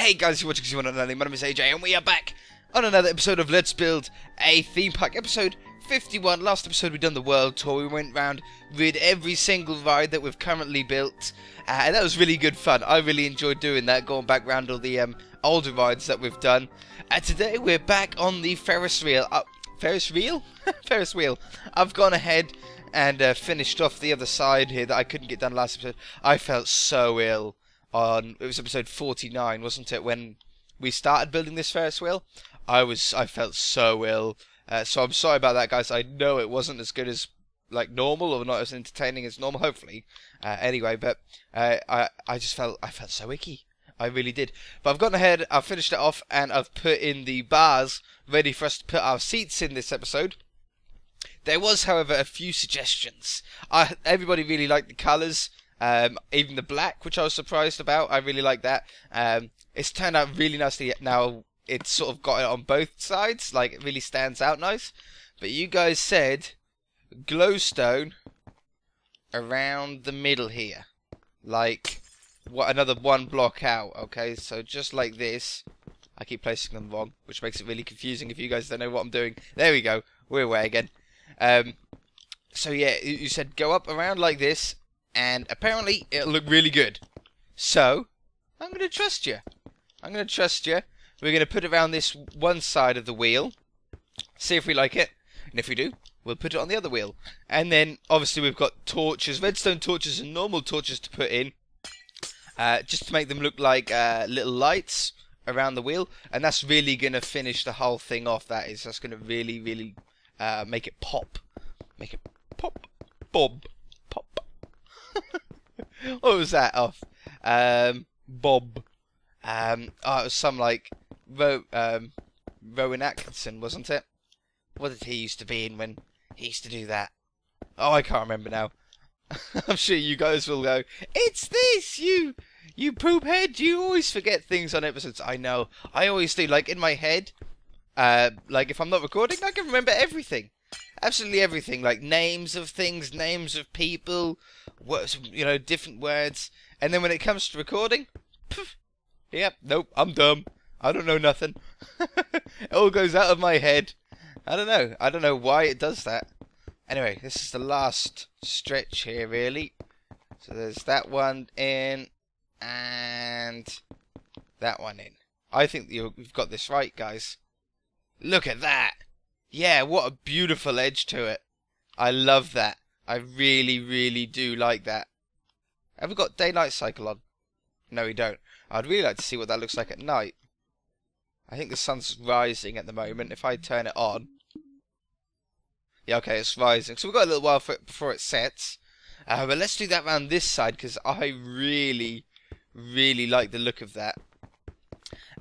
Hey guys, you're watching One and Only. My name is AJ, and we are back on another episode of Let's Build a Theme Park, episode 51. Last episode we done the world tour. We went round, rid every single ride that we've currently built, and that was really good fun. I really enjoyed doing that, going back round all the older rides that we've done. Today we're back on the Ferris wheel. Ferris wheel? Ferris wheel. I've gone ahead and finished off the other side here that I couldn't get done last episode. I felt so ill. It was episode 49, wasn't it, when we started building this Ferris wheel? I felt so ill, so I'm sorry about that, guys. I know it wasn't as good as like normal, or not as entertaining as normal, hopefully. Anyway, but I felt so icky. I really did. But I've gone ahead, I've finished it off, and I've put in the bars ready for us to put our seats in this episode. There was, however, a few suggestions. Everybody really liked the colours. Even the black, which I was surprised about. I really like that. It's turned out really nicely now. It's sort of got it on both sides, like it really stands out nice. But you guys said glowstone around the middle here, like another one block out. Okay, so just like this. I keep placing them wrong, which makes it really confusing if you guys don't know what I'm doing. There we go, we're away again. So yeah, you said go up around like this, and apparently it'll look really good. So I'm going to trust you. I'm going to trust you. We're going to put it around this one side of the wheel, see if we like it, and if we do, we'll put it on the other wheel. And then obviously we've got torches, redstone torches and normal torches to put in, just to make them look like little lights around the wheel. And that's really going to finish the whole thing off. That's going to really make it pop. Make it pop. Bob. Pop. What was that off? Bob. Oh, it was some like Rowan Atkinson, wasn't it? What did he used to be in when he used to do that? Oh, I can't remember now. I'm sure you guys will go, it's this, you poop head, you always forget things on episodes. I know, I always do, like in my head, like if I'm not recording, I can remember everything. Absolutely everything, like names of things, names of people, words, you know, different words. And then when it comes to recording, poof, yep, nope, I'm dumb. I don't know nothing. It all goes out of my head. I don't know why it does that. Anyway, this is the last stretch here, really. So there's that one in, and that one in. I think we've got this right, guys. Look at that. Yeah, what a beautiful edge to it. I love that. I really do like that. Have we got day-night cycle on? No, we don't. I'd really like to see what that looks like at night. I think the sun's rising at the moment. If I turn it on. Yeah, okay, it's rising. So we've got a little while before it sets. But let's do that around this side, because I really like the look of that.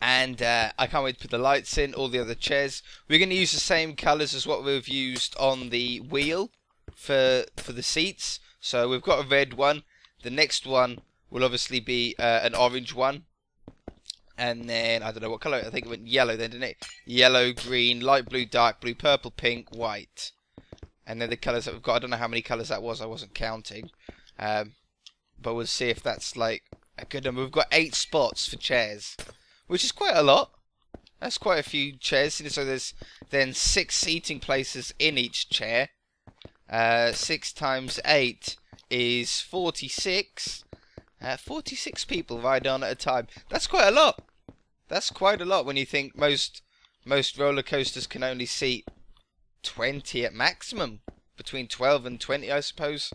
And I can't wait to put the lights in, all the other chairs. We're going to use the same colours as what we've used on the wheel for the seats. So we've got a red one. The next one will obviously be an orange one. And then, I don't know what colour, I think it went yellow then, didn't it? Yellow, green, light blue, dark blue, purple, pink, white. And then the colours that we've got, I don't know how many colours that was, I wasn't counting. But we'll see if that's like a good number. We've got 8 spots for chairs, which is quite a lot. That's quite a few chairs. So there's then 6 seating places in each chair. 6 times 8 is 46. 46 people ride on at a time. That's quite a lot. That's quite a lot when you think most roller coasters can only seat 20 at maximum. Between 12 and 20, I suppose.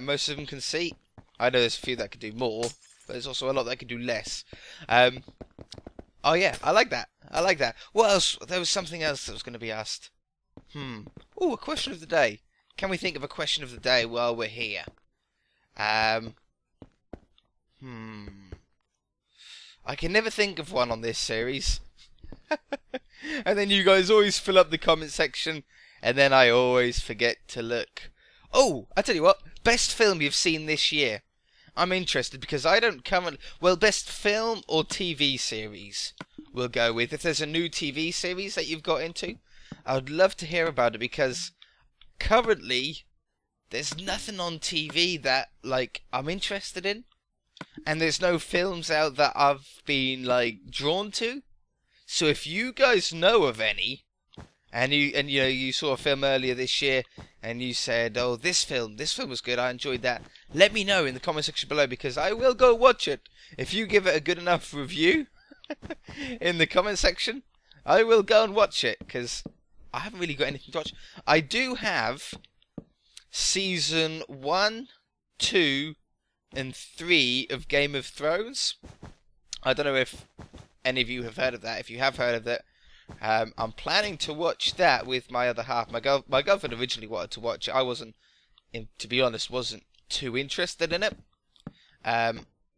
Most of them can seat. I know there's a few that could do more, but there's also a lot that could do less. Oh yeah, I like that. I like that. What else? There was something else that was going to be asked. Oh, a question of the day. Can we think of a question of the day while we're here? I can never think of one on this series. And then you guys always fill up the comment section, and then I always forget to look. Oh, I tell you what, best film you've seen this year. I'm interested because I don't currently... Well, best film or TV series we'll go with. If there's a new TV series that you've got into, I would love to hear about it, because currently there's nothing on TV that, like, I'm interested in. and there's no films out that I've been like drawn to. So if you guys know of any, and you know you saw a film earlier this year and you said, oh, this film was good, I enjoyed that, let me know in the comment section below, because I will go watch it. If you give it a good enough review in the comment section, I will go and watch it, because I haven't really got anything to watch. I do have season 1, 2 and 3 of Game of Thrones. I don't know if any of you have heard of that. If you have heard of it, I'm planning to watch that with my other half. My girlfriend originally wanted to watch it. I wasn't, to be honest, wasn't too interested in it.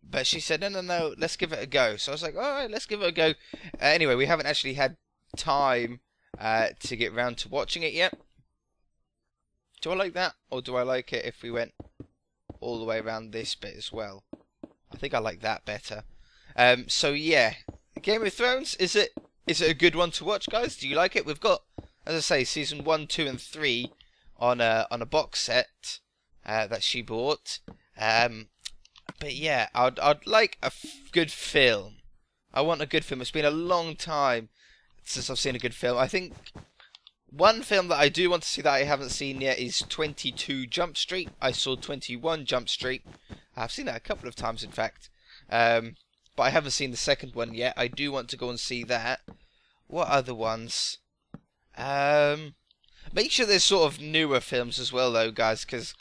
But she said, no, let's give it a go. So I was like, alright, let's give it a go. Anyway, we haven't actually had time to get round to watching it yet. Do I like that? Or do I like it if we went all the way around this bit as well? I think I like that better. So yeah, Game of Thrones, is it a good one to watch, guys? Do you like it? We've got, as I say, season 1, 2 and 3 on a box set that she bought. But yeah, I'd like a good film. I want a good film. It's been a long time since I've seen a good film. I think one film that I do want to see that I haven't seen yet is 22 Jump Street. I saw 21 Jump Street. I've seen that a couple of times, in fact. But I haven't seen the second one yet. I do want to go and see that. What other ones? Make sure there's sort of newer films as well, though, guys, because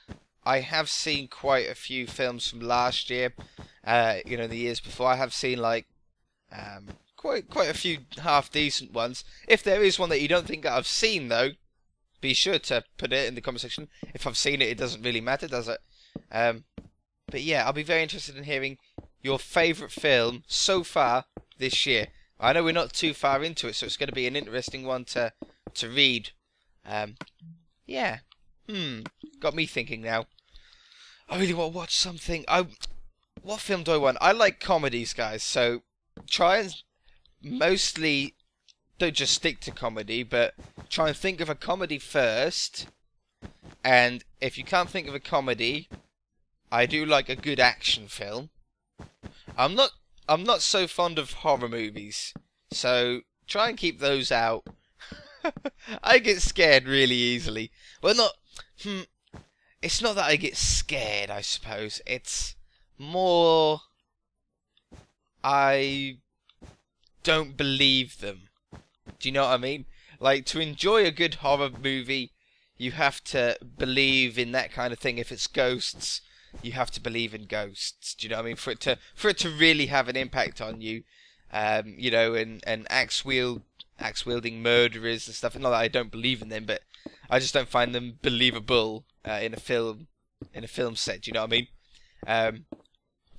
I have seen quite a few films from last year. You know, the years before. I have seen like quite a few half decent ones. If there is one that you don't think that I've seen, though, be sure to put it in the comment section. If I've seen it, it doesn't really matter, does it? But yeah, I'll be very interested in hearing your favourite film so far this year. I know we're not too far into it, so it's going to be an interesting one to read. Yeah. Got me thinking now. I really want to watch something. What film do I want? I like comedies, guys, so try and mostly don't just stick to comedy, but try and think of a comedy first. And if you can't think of a comedy, I do like a good action film. I'm not so fond of horror movies, so try and keep those out. I get scared really easily. Well, it's not that I get scared, I suppose. It's more I don't believe them. Do you know what I mean? Like, to enjoy a good horror movie, you have to believe in that kind of thing. If it's ghosts, you have to believe in ghosts. Do you know what I mean? For it to really have an impact on you, you know, and axe wielding murderers and stuff. Not that I don't believe in them, but I just don't find them believable in a film set. Do you know what I mean?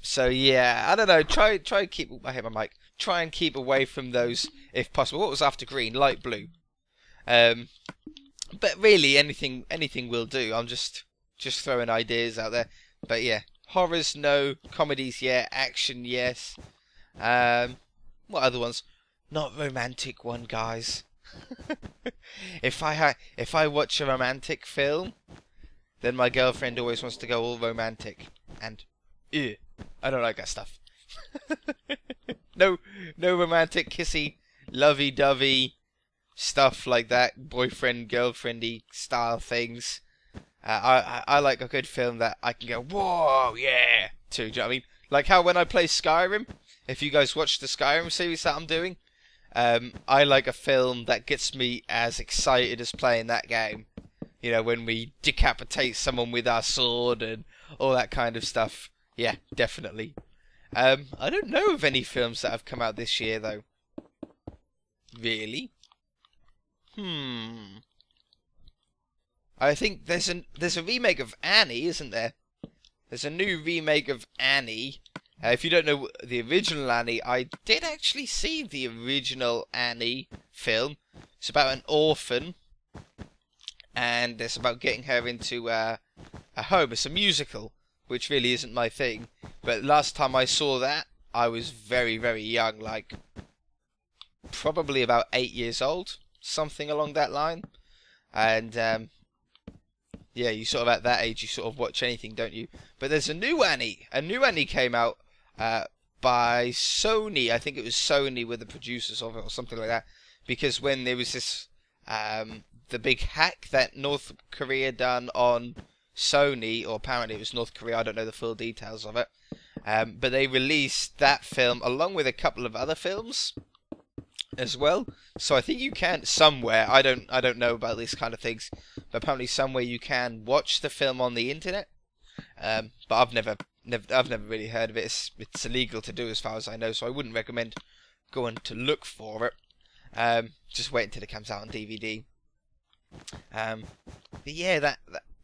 So yeah, I don't know. Try and keep. I hit my mic. Try and keep away from those if possible. What was after green? Light blue. But really, anything will do. I'm just throwing ideas out there. But yeah, horrors no, comedies yeah, action yes. What other ones? Not romantic one, guys. If I watch a romantic film, then my girlfriend always wants to go all romantic, and ew, I don't like that stuff. No romantic, kissy, lovey-dovey stuff like that, boyfriend, girlfriendy style things. I like a good film that I can go, whoa, yeah, to. Do you know what I mean? Like how when I play Skyrim, if you guys watch the Skyrim series that I'm doing, I like a film that gets me as excited as playing that game. You know, when we decapitate someone with our sword and all that kind of stuff. Yeah, definitely. I don't know of any films that have come out this year, though. Really? I think there's a remake of Annie, isn't there? There's a new remake of Annie. If you don't know the original Annie, I did actually see the original Annie film. It's about an orphan, and it's about getting her into a home. It's a musical, which really isn't my thing. But last time I saw that, I was very, very young, like probably about 8 years old, something along that line. And yeah, you sort of at that age, you sort of watch anything, don't you? But there's a new Annie. A new Annie came out by Sony. I think it was Sony were the producers of it or something like that. Because when there was this the big hack that North Korea done on Sony, or apparently it was North Korea, I don't know the full details of it. But they released that film along with a couple of other films as well. So I think you can somewhere. I don't know about these kind of things, but apparently somewhere you can watch the film on the internet. But I've never really heard of it. It's illegal to do as far as I know, so I wouldn't recommend going to look for it. Just wait until it comes out on DVD. But yeah, that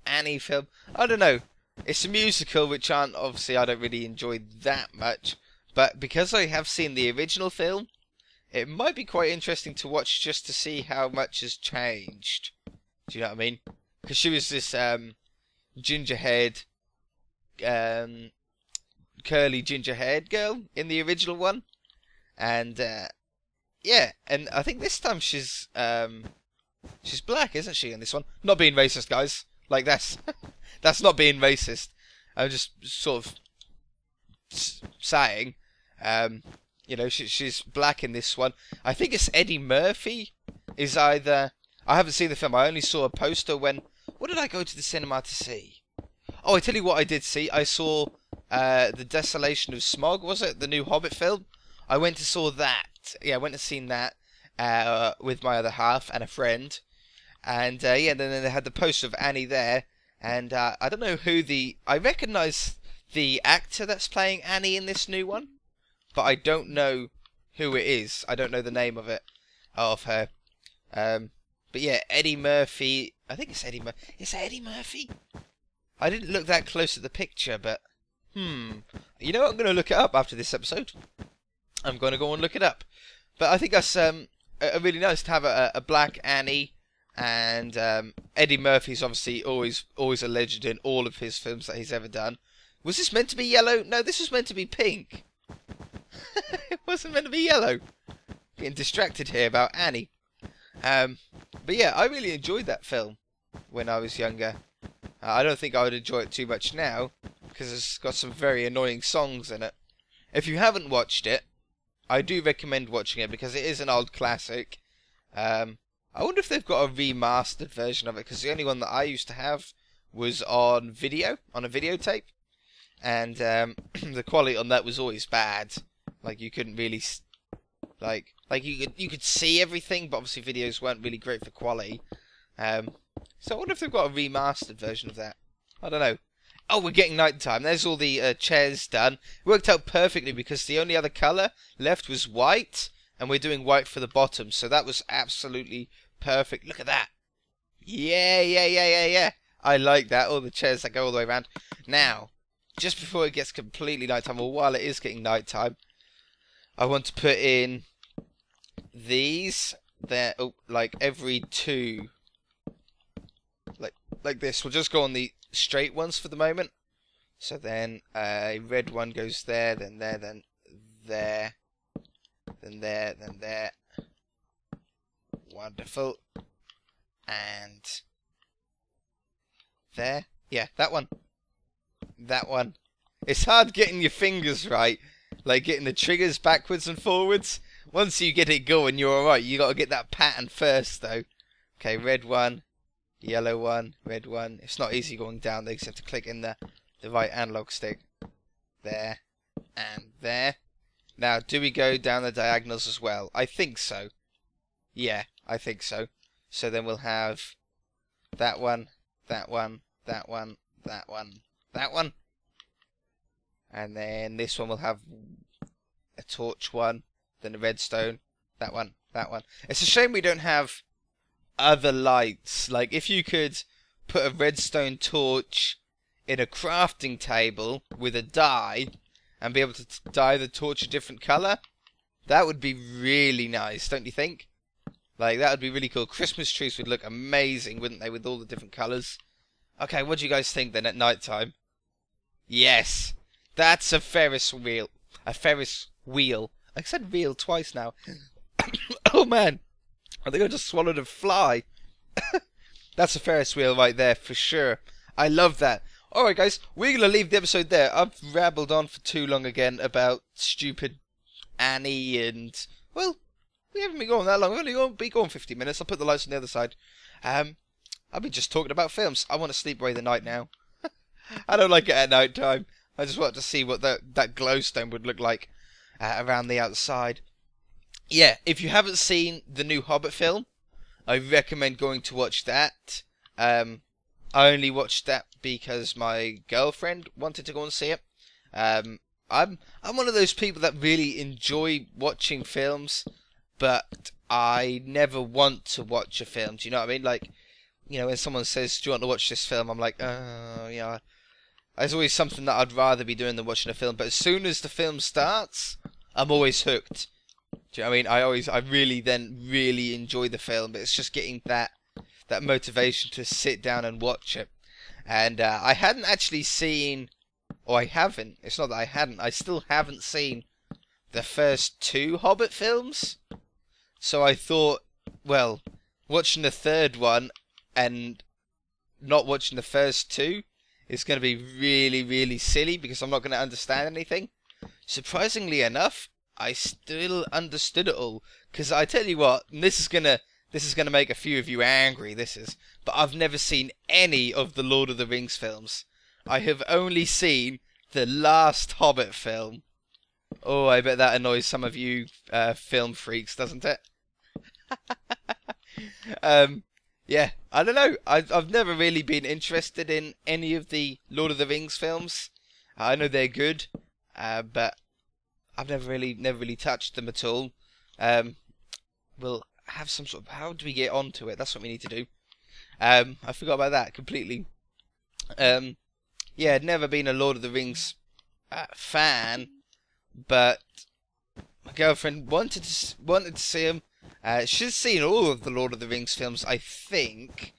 Annie film, I don't know. It's a musical, which obviously I don't really enjoy that much. But because I have seen the original film, it might be quite interesting to watch just to see how much has changed. Do you know what I mean? Because she was this ginger-haired, curly ginger-haired girl in the original one. And yeah, and I think this time she's black, isn't she, in this one? Not being racist, guys. Like, that's not being racist. I'm just sort of saying, you know, she's black in this one. I think it's Eddie Murphy is either... I haven't seen the film. I only saw a poster when... What did I go to the cinema to see? Oh, I tell you what I did see. I saw The Desolation of Smog, was it? The new Hobbit film. I went to saw that. Yeah, I went and seen that with my other half and a friend. And yeah, then they had the poster of Annie there. And I don't know who I recognise the actor that's playing Annie in this new one, but I don't know who it is. I don't know the name of her. But yeah, Eddie Murphy. I think it's Eddie Murphy. Is it Eddie Murphy? I didn't look that close at the picture, but you know what? I'm going to look it up after this episode. I'm going to go and look it up. But I think that's really nice to have a black Annie. And Eddie Murphy's obviously always a legend in all of his films that he's ever done. Was this meant to be yellow? No, this was meant to be pink. It wasn't meant to be yellow. Getting distracted here about Annie. But yeah, I really enjoyed that film when I was younger. I don't think I would enjoy it too much now, because it's got some very annoying songs in it. If you haven't watched it, I do recommend watching it, because it is an old classic. I wonder if they've got a remastered version of it, because the only one that I used to have was on a videotape, and the quality on that was always bad. Like, you couldn't really, like you could see everything, but obviously videos weren't really great for quality. So I wonder if they've got a remastered version of that. I don't know. Oh, we're getting night time. There's all the chairs done. It worked out perfectly, because the only other colour left was white, and we're doing white for the bottom, so that was absolutely perfect. Look at that. Yeah. I like that. All the chairs that go all the way around. Now, just before it gets completely nighttime, or while it is getting nighttime, I want to put in these there, like every two, like this. We'll just go on the straight ones for the moment. So then a red one goes there, then there, then there. Then there, then there. Wonderful. And there. Yeah, that one. That one. It's hard getting your fingers right. Like getting the triggers backwards and forwards. Once you get it going, you're alright. You got to get that pattern first, though. Okay, red one. Yellow one. Red one. It's not easy going down there, because you have to click in the right analog stick. There. And there. Now, do we go down the diagonals as well? I think so. Yeah, I think so. So then we'll have that one, that one, that one, that one, that one. And then this one will have a torch one, then a redstone, that one, that one. It's a shame we don't have other lights. Like, if you could put a redstone torch in a crafting table with a dye, and be able to dye the torch a different colour, that would be really nice, don't you think? Like, that would be really cool. Christmas trees would look amazing, wouldn't they, with all the different colours? Okay, what do you guys think then at night time? Yes! That's a Ferris wheel. A Ferris wheel. I said wheel twice now. Oh man! I think I just swallowed a fly. That's a Ferris wheel right there, for sure. I love that. Alright guys, we're going to leave the episode there. I've rabbled on for too long again about stupid Annie and... Well, we haven't been going that long. We've only been going 50 minutes. I'll put the lights on the other side. I've been just talking about films. I want to sleep away the night now. I don't like it at night time. I just want to see what that glowstone would look like around the outside. Yeah, if you haven't seen the new Hobbit film, I recommend going to watch that. I only watched that because my girlfriend wanted to go and see it. I'm one of those people that really enjoy watching films, but I never want to watch a film. Do you know what I mean? Like, you know, when someone says, "Do you want to watch this film?" I'm like, yeah. There's always something that I'd rather be doing than watching a film. But as soon as the film starts, I'm always hooked. Do you know what I mean? I really enjoy the film, but it's just getting that motivation to sit down and watch it. And I hadn't actually seen, or I haven't. It's not that I hadn't. I still haven't seen the first 2 Hobbit films. So I thought, well, watching the third one and not watching the first 2 is going to be really, really silly because I'm not going to understand anything. Surprisingly enough, I still understood it all. Because I tell you what, this is gonna make a few of you angry. But I've never seen any of the Lord of the Rings films. I have only seen the last Hobbit film. Oh, I bet that annoys some of you film freaks, doesn't it? Yeah, I don't know. I've never really been interested in any of the Lord of the Rings films. I know they're good, but I've never really touched them at all. We'll have some sort of... How do we get onto it? That's what we need to do. I forgot about that completely. Yeah, I'd never been a Lord of the Rings fan, but my girlfriend wanted to see them. She's seen all of the Lord of the Rings films, I think,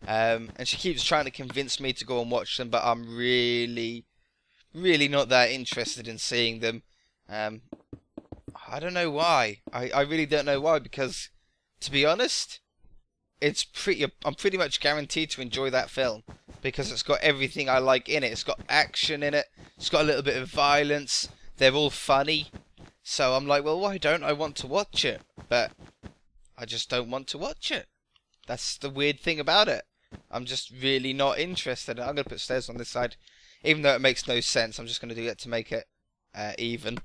and she keeps trying to convince me to go and watch them, but I'm really not that interested in seeing them. I don't know why. I really don't know why, because, to be honest, I'm pretty much guaranteed to enjoy that film, because it's got everything I like in it. It's got action in it, it's got a little bit of violence, they're all funny, so I'm like, well, why don't I want to watch it? But I just don't want to watch it. That's the weird thing about it. I'm just really not interested. I'm going to put stairs on this side, even though it makes no sense. I'm just going to do that to make it even.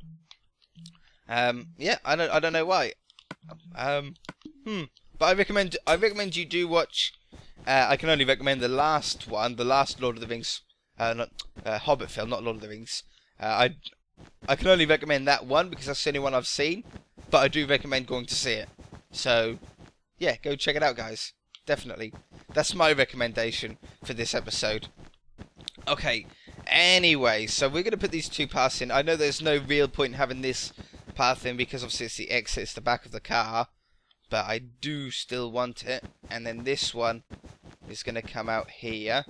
Yeah, I don't know why. But I recommend you do watch. I can only recommend the last one, the last Lord of the Rings, Hobbit film, not Lord of the Rings. I can only recommend that one because that's the only one I've seen. But I do recommend going to see it. So, yeah, go check it out, guys. Definitely. That's my recommendation for this episode. Okay, anyway, so we're going to put these 2 paths in. I know there's no real point in having this path in because obviously it's the exit, it's the back of the car. But I do still want it. And then this one is going to come out here.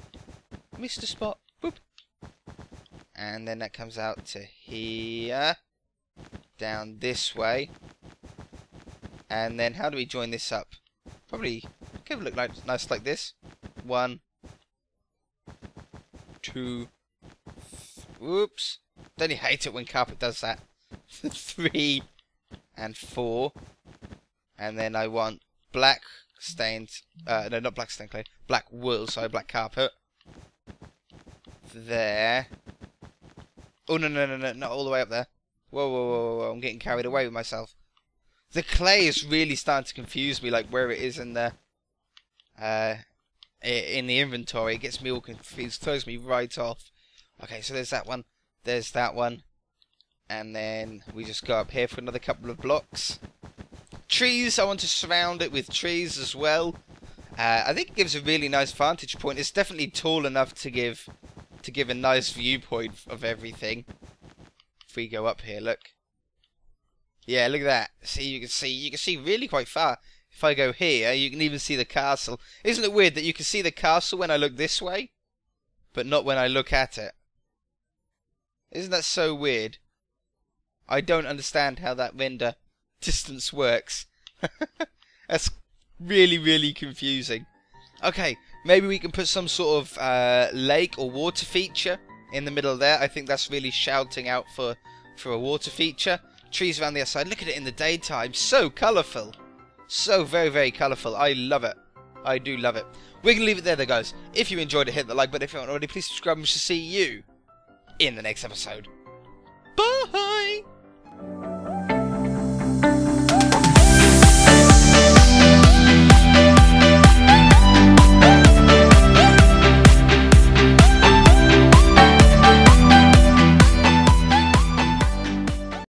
Missed a spot. Boop. And then that comes out to here. Down this way. And then how do we join this up? Probably could look nice like this. 1, 2. Whoops. Don't you hate it when carpet does that? 3 and 4. And then I want black stained... no, not black stained clay. Black wool, sorry, black carpet. There. Oh, no, not all the way up there. Whoa, I'm getting carried away with myself. The clay is really starting to confuse me, like where it is in the inventory. It gets me all confused, throws me right off. Okay, so there's that one. There's that one. And then we just go up here for another couple of blocks. Trees, I want to surround it with trees as well. I think it gives a really nice vantage point. It's definitely tall enough to give a nice viewpoint of everything. If we go up here, look. Yeah, look at that. See, you can see really quite far. If I go here, you can even see the castle. Isn't it weird that you can see the castle when I look this way, but not when I look at it? Isn't that so weird? I don't understand how that render distance works. That's really confusing. Okay, Maybe we can put some sort of lake or water feature in the middle there. I think that's really shouting out for a water feature. Trees around the outside. Look at it in the daytime. So colourful. So very, very colourful. I love it. I do love it. We're going to leave it there, though, guys. If you enjoyed it, hit the like button. If you haven't already, please subscribe and we shall see you in the next episode. Bye!